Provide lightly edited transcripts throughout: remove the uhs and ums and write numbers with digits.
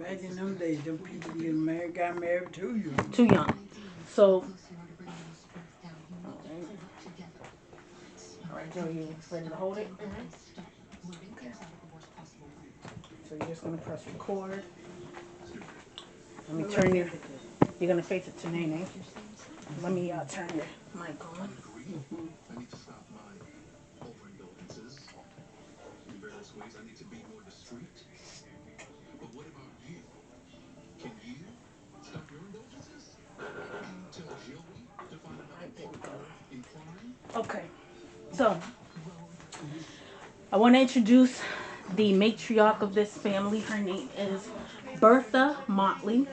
Back in them days, them people got married too young. Too young. So, all right, Joe, you ready to hold it? Okay. So you're just gonna press record. Let me turn you. You're gonna face it to Nene. Let me turn your mic on. I need to stop my overindulgences. In various ways, I need to be more discreet. But what about you? Can you stop your indulgences? Tell Joey to find another partner in crime? Okay. So I want to introduce the matriarch of this family. Her name is Bertha Motley.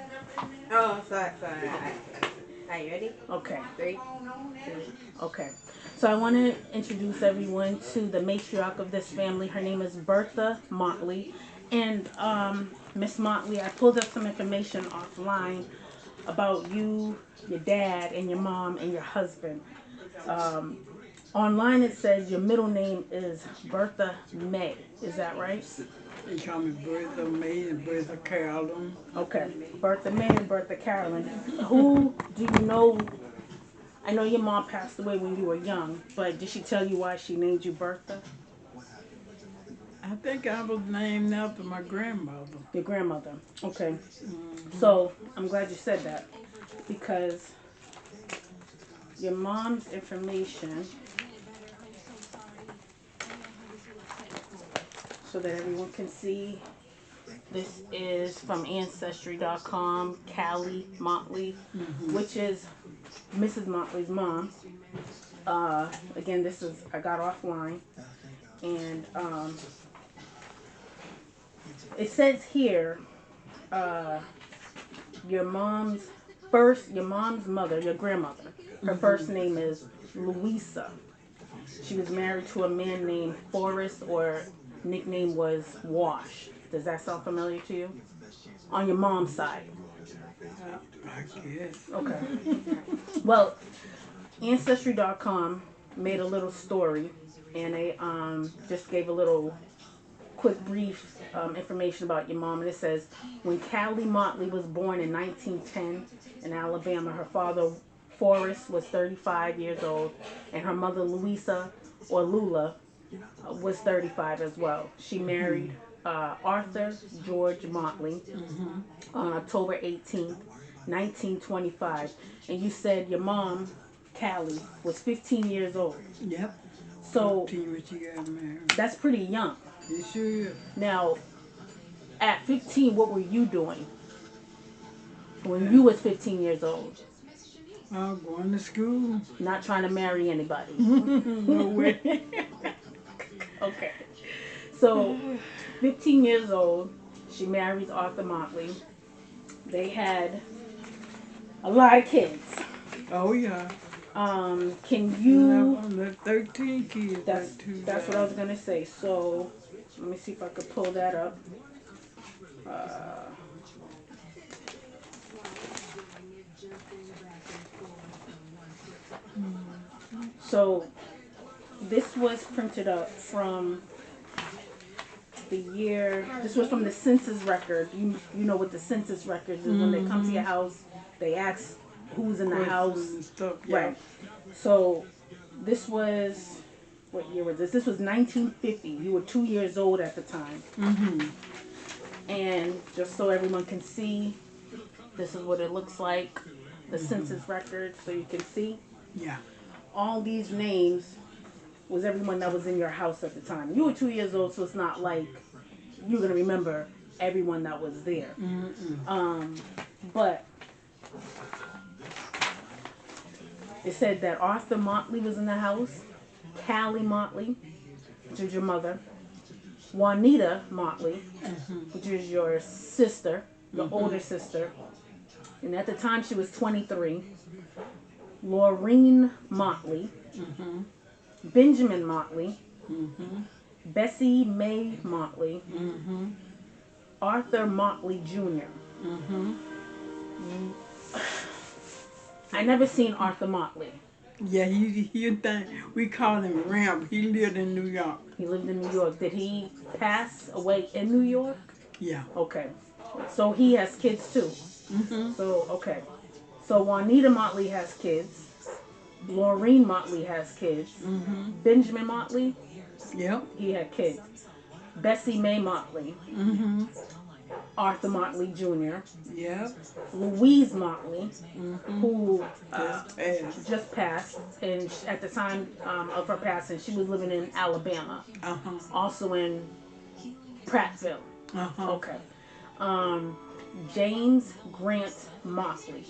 Oh, sorry. Are you ready? Okay. 3, 2. Okay. So I want to introduce everyone to the matriarch of this family. Her name is Bertha Motley. And Miss Motley, I pulled up some information offline about you, your dad, and your mom, and your husband. Online it says your middle name is Bertha May. Is that right? They call me Bertha May and Bertha Carolyn. Okay. Bertha May and Bertha Carolyn. Who do you know? I know your mom passed away when you were young, but did she tell you why she named you Bertha? I think I was named after my grandmother. Your grandmother. Okay. So I'm glad you said that because your mom's information, so that everyone can see, this is from ancestry.com, Callie Motley, which is Mrs. Motley's mom. Again, this is, I got offline, and it says here, your mom's mother, your grandmother, her first name is Louisa. She was married to a man named Forrest, or nickname was Wash. Does that sound familiar to you? On your mom's side. I guess. Okay. Well, Ancestry.com made a little story, and they just gave a little quick brief information about your mom. And it says, when Callie Motley was born in 1910 in Alabama, her father, Forrest, was 35 years old, and her mother, Louisa, or Lula, was 35 as well. She married Arthur George Motley on October 18th, 1925. And you said your mom, Callie, was 15 years old. Yep. So 15 when she got married. that's pretty young. It sure is. Now, at 15, what were you doing when you was 15 years old? Going to school. Not trying to marry anybody. No way. Okay. So, 15 years old, she marries Arthur Motley. They had a lot of kids. Oh, yeah. Can you... I 13 kids. That's what I was going to say. So, let me see if I could pull that up. So, this was printed up from the year, this was from the census record. You know what the census records is. When they come to your house, they ask who's in the house. And stuff, yeah. Right. So, this was, what year was this? This was 1950. You were 2 years old at the time. And just so everyone can see, this is what it looks like, the census record, so you can see. Yeah. All these names was everyone that was in your house at the time. You were 2 years old, so it's not like you're going to remember everyone that was there. But it said that Arthur Motley was in the house, Callie Motley, which is your mother, Juanita Motley, which is your sister, your older sister, and at the time she was 23, Laureen Motley, Benjamin Motley, Bessie Mae Motley, Arthur Motley Jr. I never seen Arthur Motley. Yeah, he think we call him Ramp. He lived in New York. He lived in New York. Did he pass away in New York? Yeah. Okay. So he has kids too. Mm-hmm. So okay. So Juanita Motley has kids. Laureen Motley has kids. Mm-hmm. Benjamin Motley, Yep. he had kids. Bessie Mae Motley, Mm-hmm. Arthur Motley Jr., Yep. Louise Motley, Mm-hmm. who Just passed. just passed, and at the time of her passing, she was living in Alabama, Uh-huh. also in Prattville. Uh-huh. Okay. Um, James Grant Motley.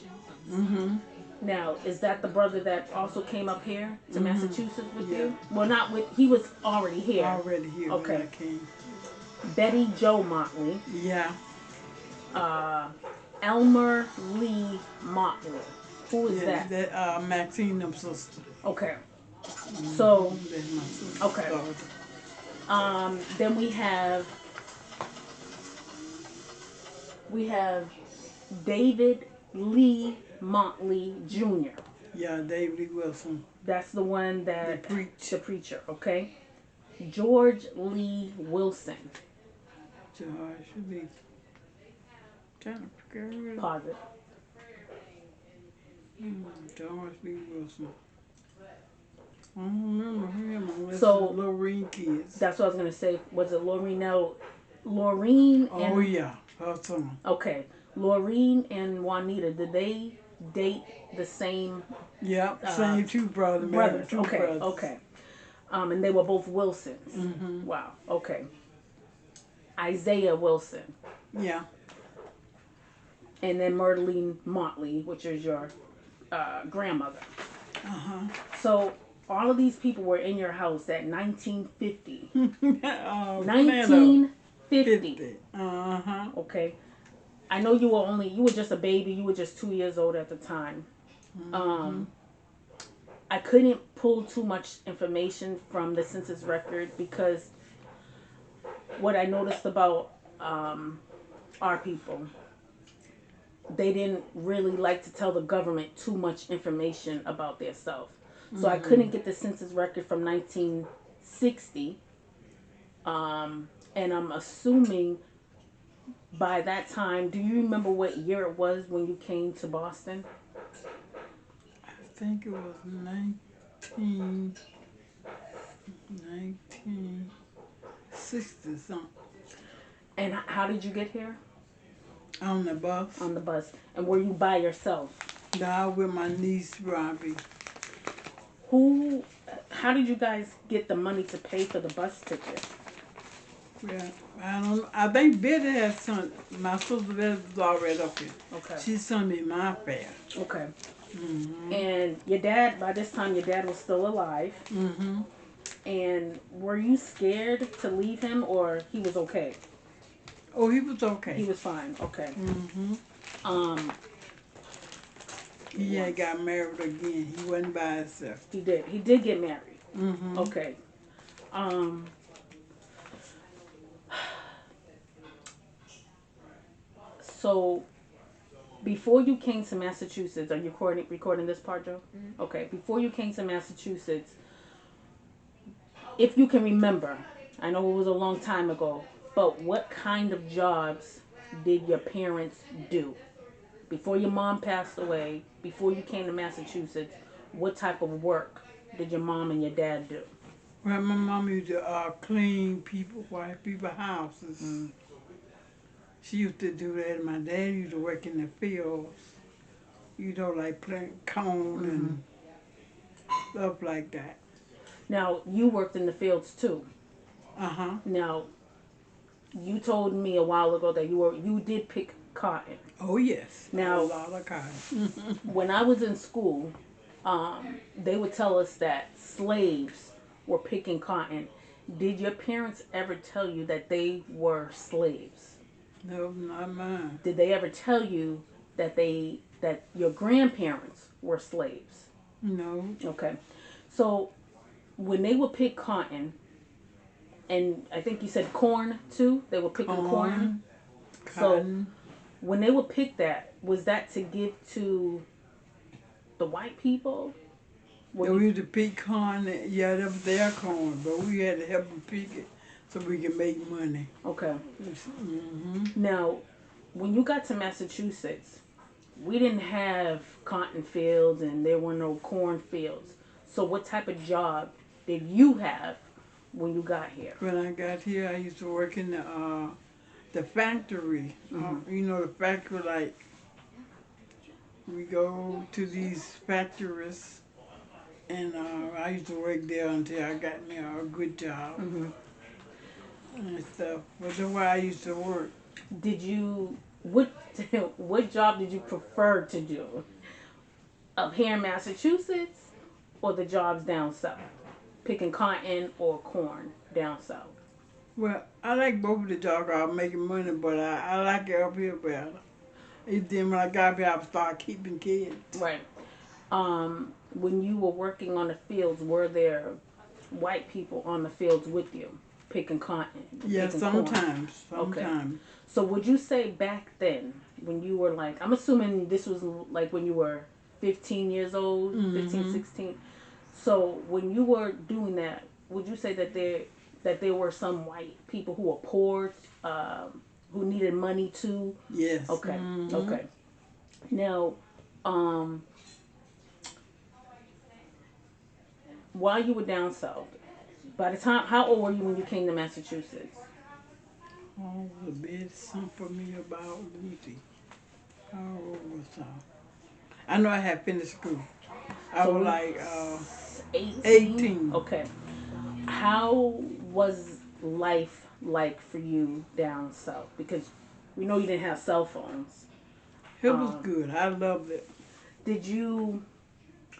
Mm-hmm. Now, is that the brother that also came up here to Massachusetts with you? Well, not with, he was already here. Already here Okay. when I came. Betty Joe Motley. Yeah. Elmer Lee Motley. Who is Yeah, that? Maxine, them sister. Okay. So, That's my sister. okay. Then we have David Lee Motley Jr. Yeah, David Lee Wilson. That's the one that The preacher, okay? George Lee Wilson. Should be trying to figure it out. Pause it. George Lee Wilson. I don't remember him unless So- it's Lorraine kids. That's what I was gonna say. Was it Laureen? Now, Laureen and Oh yeah, her son. okay, Laureen and Juanita. Did they date the same Yep, same two brothers. brothers? Two Okay, brothers. okay. And they were both Wilsons. Mm-hmm. Wow. Okay. Isaiah Wilson, Yeah. and then Myrtleen Motley, which is your grandmother. Uh-huh. So all of these people were in your house at 1950. 1950. 1950. Uh-huh. Okay. I know you were just a baby. You were just 2 years old at the time. I couldn't pull too much information from the census record because what I noticed about our people, they didn't really like to tell the government too much information about their self. So I couldn't get the census record from 1960. And I'm assuming by that time, do you remember what year it was when you came to Boston? I think it was 1960 something. And how did you get here? On the bus. On the bus. And were you by yourself? Now with my niece Robbie. How did you guys get the money to pay for the bus ticket? Yeah, I don't. I think Betty had sent my sister Betty was already up here. Okay. She sent me my fare. Okay. Mm-hmm. And your dad, by this time, your dad was still alive. Mm-hmm. And were you scared to leave him, or he was okay? Oh, he was okay. He was fine. Okay. Mm-hmm. Um, He had got married again. He wasn't by himself. he did. He did get married. Mm-hmm. Okay. So, before you came to Massachusetts, are you recording this part, Joe? Mm-hmm. Okay. Before you came to Massachusetts, if you can remember, I know it was a long time ago, but what kind of jobs did your parents do? Before your mom passed away, before you came to Massachusetts, what type of work did your mom and your dad do? Well, my mom used to clean white people's houses. Mm. She used to do that. My dad used to work in the fields, like planting corn and stuff like that. Now, you worked in the fields too. Uh-huh. Now, you told me a while ago that you did pick cotton. Oh, yes. Now- a lot of cotton. When I was in school, they would tell us that slaves were picking cotton. Did your parents ever tell you that they were slaves? No, not mine. Did they ever tell you that your grandparents were slaves? No. Okay. So when they would pick cotton, and I think you said corn too, they were picking corn. Cotton. When they would pick that, was that to give to the white people? They used to pick corn. Yeah, that was their corn, but we had to help them pick it so we could make money. Okay. Mm-hmm. Now, when you got to Massachusetts, we didn't have cotton fields and there were no corn fields. So what type of job did you have when you got here? When I got here, I used to work in the factory. You know, the factory, like, we go to these factories, and I used to work there until I got me a good job and stuff. But that's where I used to work. Did you what what job did you prefer to do? Up here in Massachusetts or the jobs down south? Picking cotton or corn down south? Well, I like both of the jobs. I'm making money, but I like it up here better. And then when I got here, I started keeping kids. Right. When you were working on the fields, were there white people on the fields with you, picking cotton? Yeah, picking corn? sometimes. Okay. Sometimes. So would you say back then, when you were like, I'm assuming this was like when you were 15 years old, 15, 16. So when you were doing that, would you say that there were some white people who were poor, who needed money too? Yes. Okay. Okay. Now, while you were down south, by the time, how old were you when you came to Massachusetts? Oh, the bed something for me about, let me see. How old was I? I know I had finished school. I So was we- like 18? 18. Okay. How was life like for you down south? Because we know you didn't have cell phones. It was good. I loved it. Did you,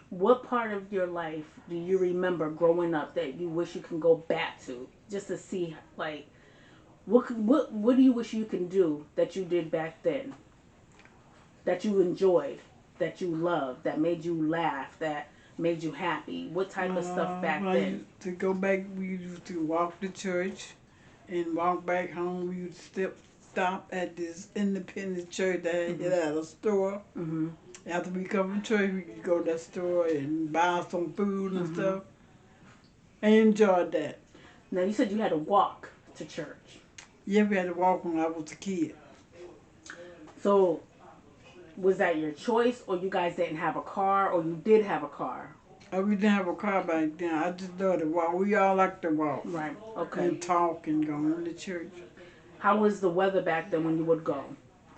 what part of your life do you remember growing up that you wish you can go back to just to see, like, what do you wish you can do that you did back then, that you enjoyed, that you loved, that made you laugh, that made you happy? What type of stuff back Well, then? to go back, we used to walk to church and walk back home. We used to stop at this independent church that had a store. After we come from church, we could go to that store and buy some food and stuff. I enjoyed that. Now you said you had to walk to church. Yeah, we had to walk when I was a kid. So was that your choice, or you guys didn't have a car, or you did have a car? We didn't have a car back then. I just loved to walk. We all like to walk Right. Okay. and talk and go to church. How was the weather back then when you would go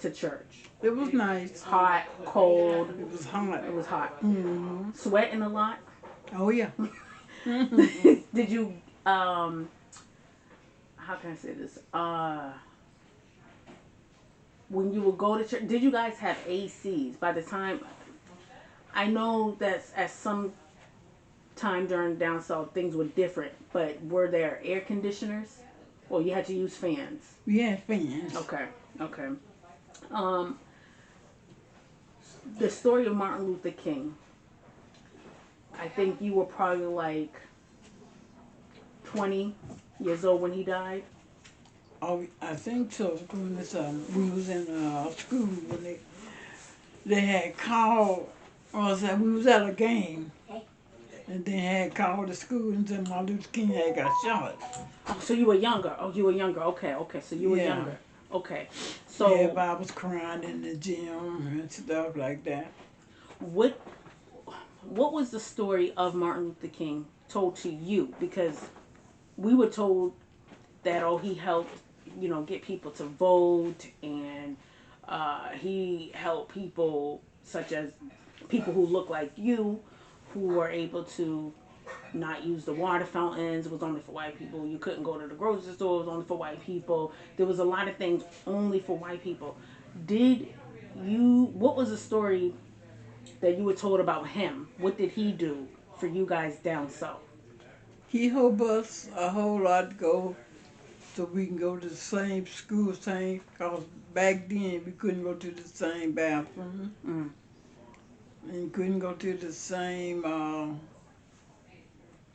to church? It was nice. Hot, cold? It was hot. It was hot. Sweating a lot? Oh yeah. Did you how can I say this? When you would go to church, did you guys have ACs? By the time, I know that at some time during down south things were different, but were there air conditioners, or you had to use fans? We had fans. Okay. Okay. The story of Martin Luther King. I think you were probably like 20 years old when he died. Oh, I think so. When this, we was in school when they had called us. We was at a game, and they had called the school and said Martin Luther King had got shot. Oh, so you were younger. Oh, you were younger. Okay, okay. So you were Yeah. younger. Okay. So Everybody was crying in the gym and stuff like that. what was the story of Martin Luther King told to you? Because we were told that he helped, get people to vote, and he helped people such as people who look like you, who were able to not use the water fountains. It was only for white people. You couldn't go to the grocery store. It was only for white people. There was a lot of things only for white people. What was the story that you were told about him? What did he do for you guys down south? He helped us a whole lot to go so we can go to the same school, because back then we couldn't go to the same bathroom. And couldn't go to the same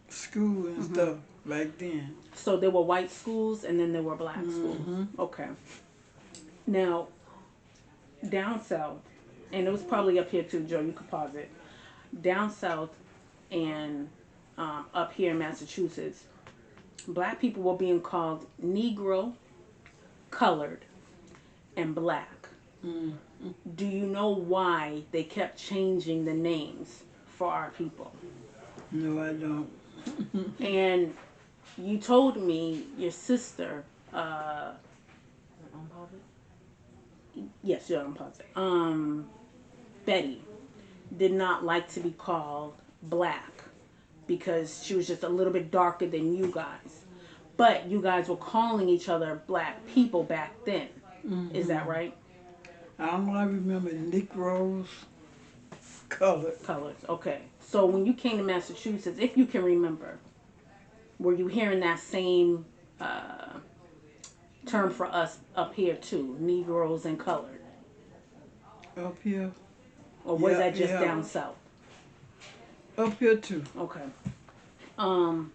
school and stuff back then. So there were white schools and then there were black schools. Okay. Now, down south, and it was probably up here too, Joe, you could pause it. Down south and up here in Massachusetts, black people were being called Negro, colored, and black. Mm. Do you know why they kept changing the names for our people? No, I don't. And you told me your sister, uh, yes, you're unpaused. Betty did not like to be called black because she was just a little bit darker than you guys. But you guys were calling each other black people back then. Is that right? I remember Negroes, colored. Colors. Okay. So when you came to Massachusetts, if you can remember, were you hearing that same uh, term for us up here too, Negroes and colored? Up here. Or was Yeah, that just yeah. down south? Up here too. Okay. Um,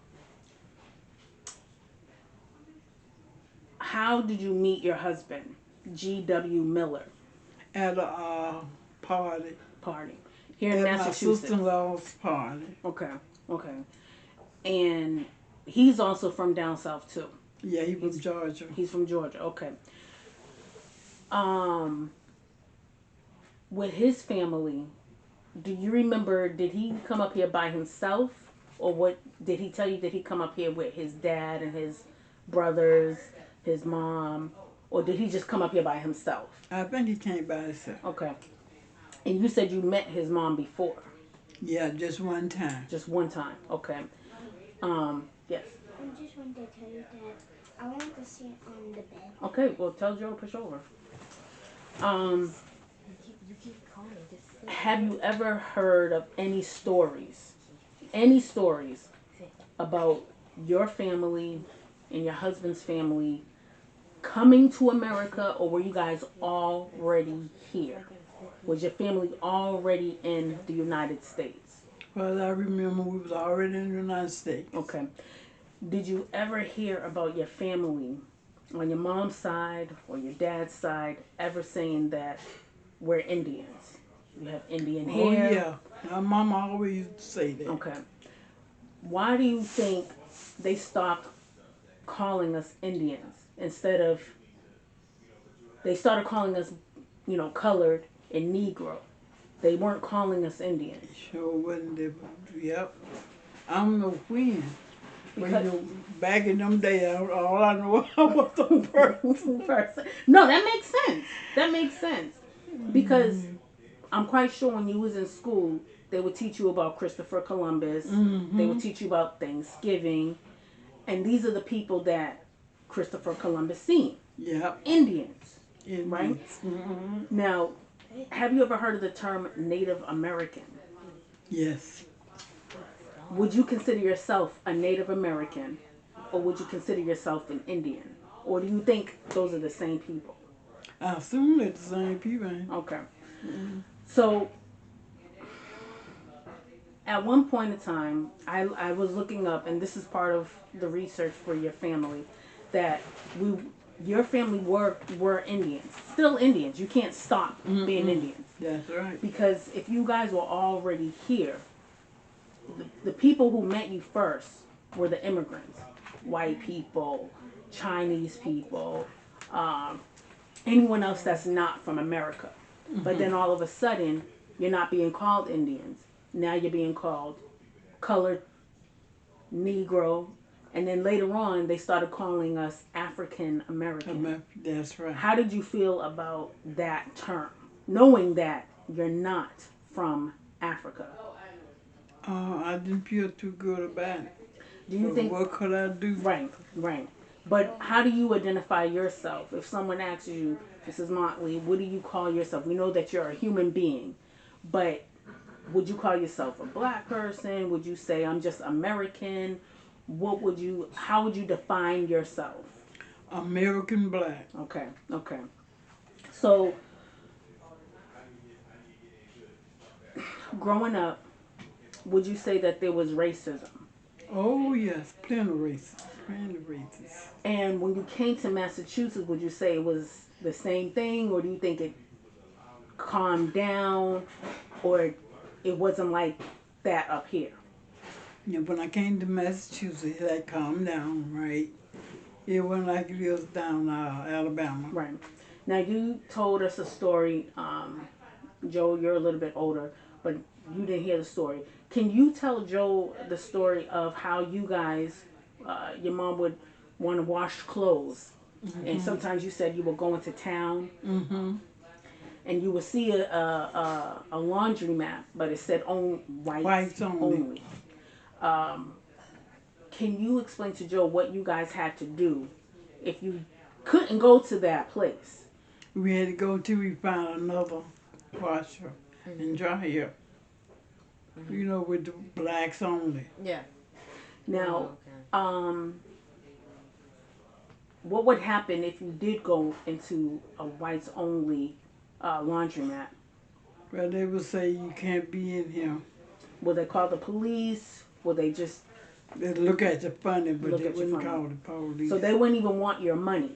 how did you meet your husband, G.W. Miller? At a party. Party here in At my Massachusetts. sister-in-law's party. Okay. Okay. And he's also from down south too. Yeah, he from Georgia. He's from Georgia. Okay. With his family, do you remember, did he come up here by himself, or what did he tell you? Did he come up here with his dad and his brothers, his mom, or did he just come up here by himself? I think he came by himself. Okay. And you said you met his mom before. Yeah, just one time. Just one time. Okay. Yes. I just wanted to tell you that I want to sit on the bed. Okay, well tell Joe to push over. You keep calling. Just sit. Have you ever heard of any stories about your family and your husband's family coming to America, or were you guys already here? Was your family already in the United States? Well, I remember we was already in the United States. Okay. Did you ever hear about your family on your mom's side or your dad's side ever saying that we're Indians? You have Indian Oh, hair. yeah. My mama always used to say that. Okay. Why do you think they stopped calling us Indians instead of, they started calling us, colored and Negro? They weren't calling us Indians. Sure wasn't it? Yep. I don't know when. But Because- back in them days, all I know I was the person. No, that makes sense. That makes sense. Because I'm quite sure when you was in school, they would teach you about Christopher Columbus. They would teach you about Thanksgiving. And these are the people that Christopher Columbus seen. Yep. Indians. Indians. Right? Mm-hmm. Now, have you ever heard of the term Native American? Yes. Would you consider yourself a Native American, or would you consider yourself an Indian? Or do you think those are the same people? I assume they're the same people. Ain't they? Okay. So, at one point in time, I was looking up, and this is part of the research for your family, that your family were Indians. Still Indians. You can't stop being Indians. That's right. Because if you guys were already here, the people who met you first were the immigrants. White people, Chinese people, anyone else that's not from America. But then all of a sudden, you're not being called Indians. Now you're being called colored, Negro, and then later on they started calling us African American. That's right. How did you feel about that term, knowing that you're not from Africa? I didn't feel too good about it. Do you But think what could I do? Right. But how do you identify yourself? If someone asks you, Mrs. Motley, what do you call yourself? We know that you're a human being, but would you call yourself a black person? Would you say I'm just American? How would you define yourself? American black. Okay. So, growing up, would you say that there was racism? Oh yes, plenty of races. And when you came to Massachusetts, would you say it was the same thing, or do you think it calmed down, or it wasn't like that up here? Yeah, when I came to Massachusetts, it had calmed down, right? It wasn't like it is down Alabama. Right. Now you told us a story, Joe. You're a little bit older, but you didn't hear the story. Can you tell Joe the story of how you guys, your mom would want to wash clothes, and sometimes you said you were going to town, and you would see a laundry mat, but it said on Whites only. Um, can you explain to Joe what you guys had to do if you couldn't go to that place? We had to go till we found another washer and dryer. You know, with the blacks only. Yeah. Now, Oh, okay. what would happen if you did go into a whites only laundromat? Well, they would say you can't be in here. Would they call the police? Would they just They'd look at you funny, but Look they at you wouldn't funny. call the police. so they wouldn't even want your money?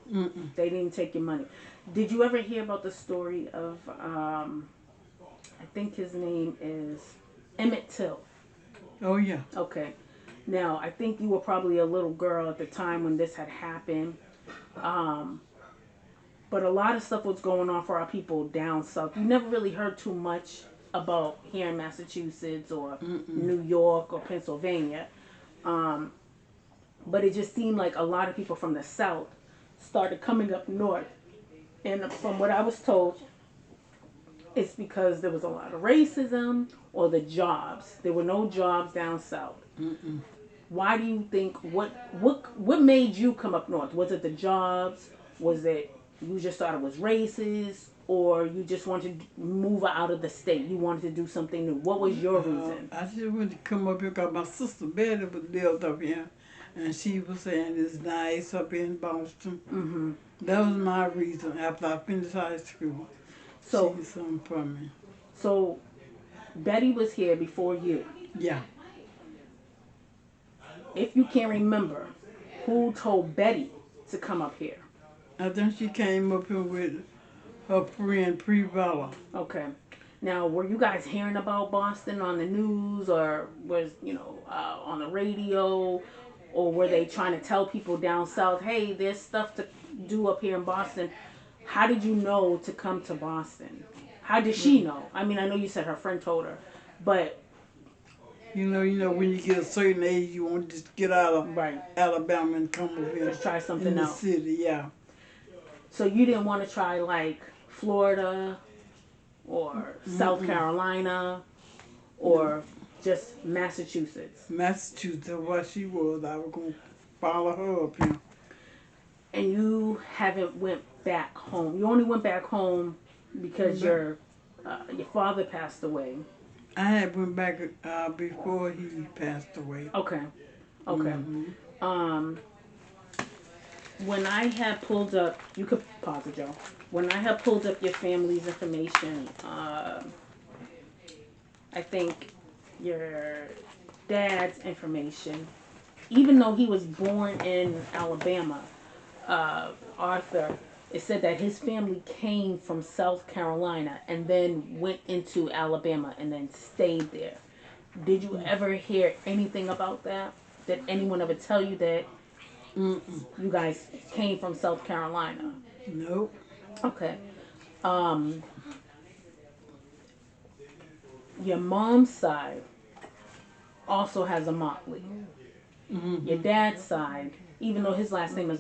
Mm-mm. They didn't take your money. Did you ever hear about the story of I think his name is Emmett Till? Oh, yeah. Okay. Now, I think you were probably a little girl at the time when this had happened. Um, but a lot of stuff was going on for our people down south. You never really heard too much about here in Massachusetts or New York or Pennsylvania. Um, but it just seemed like a lot of people from the south started coming up north. And from what I was told, it's because there was a lot of racism or the jobs. There were no jobs down south. Why do you think what made you come up north? Was it the jobs? Was it you just thought it was racist, or you just wanted to move out of the state? You wanted to do something new. What was your reason? I just wanted to come up here because my sister Betty was lived up here, and she was saying it's nice up in Boston. Mm-hmm. That was my reason after I finished high school. So She did something for me. so Betty was here before you. Yeah. If you can remember, who told Betty to come up here? I think she came up here with her friend Prevella. Okay. Now, were you guys hearing about Boston on the news, or was on the radio, or were they trying to tell people down south, hey, there's stuff to do up here in Boston? How did you know to come to Boston? How did she know? I mean, I know you said her friend told her, but You know, when you get a certain age, you want to just get out of right, Alabama and come over here just try in something the else. city. Yeah. So you didn't want to try like Florida or South Carolina or just Massachusetts. Massachusetts, what she was, I was going to follow her up here. And you haven't went back home. You only went back home because your father passed away. I had went back before he passed away. Okay. When I had pulled up, you could pause it, Joe. When I had pulled up your family's information, I think your dad's information, even though he was born in Alabama, Arthur, it said that his family came from South Carolina and then went into Alabama and then stayed there. Did you ever hear anything about that? Did anyone ever tell you that you guys came from South Carolina? Nope. Okay. Your mom's side also has a Motley. Your dad's side, even though his last name is